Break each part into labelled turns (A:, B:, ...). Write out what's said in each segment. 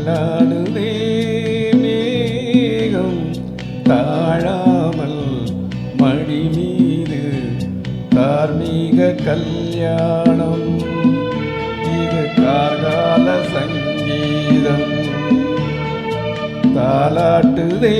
A: தள்ளாடுதே மேகம் தாழாமல் மடி மீது தார்மீக கல்யாணம் இது கார்கால சங்கீதம் தாலாட்டுதே.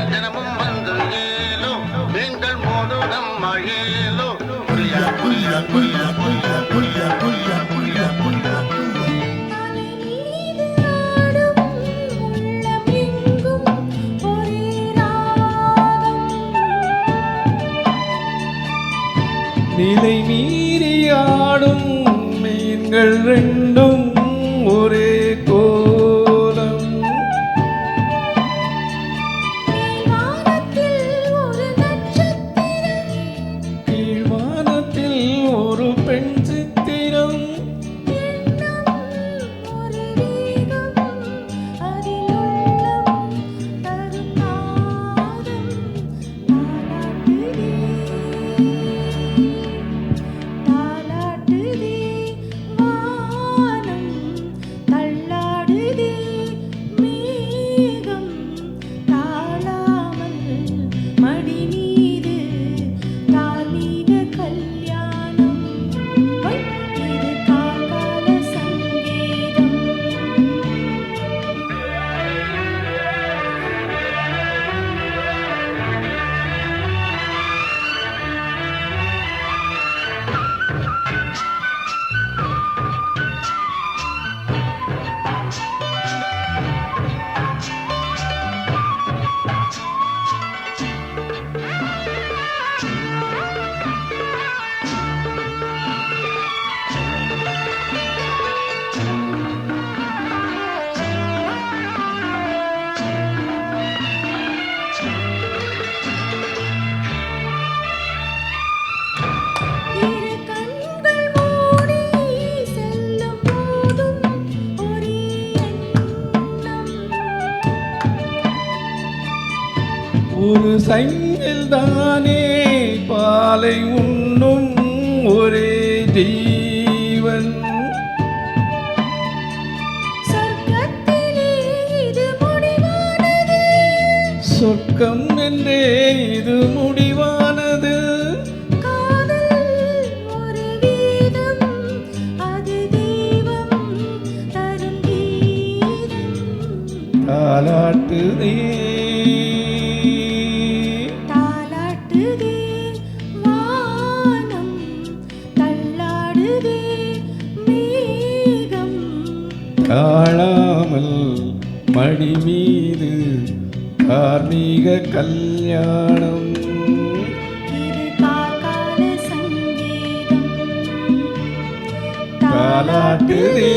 B: தினமும் வந்து ஏலோ நீங்கள் மோதும் நம்ம ஏலோ புரியா புரியா புரியா புரியா புரியா புரியா புரியா புரியா
A: நிலை மீறியாடும் மீன்கள் ரெண்டும் ஒரே கோலம் கீழ்வானத்தில் ஒரு பெண் சித்திரம் ஒரு சங்கில் தானே பாலை உண்ணும் ஒரே ஜீவன் சொர்க்கம் என்றே இது முடிவானது தாலாட்டுதே தாழாமல் மடி மீது தார்மீக கல்யாணம் தாலாட்டுதே.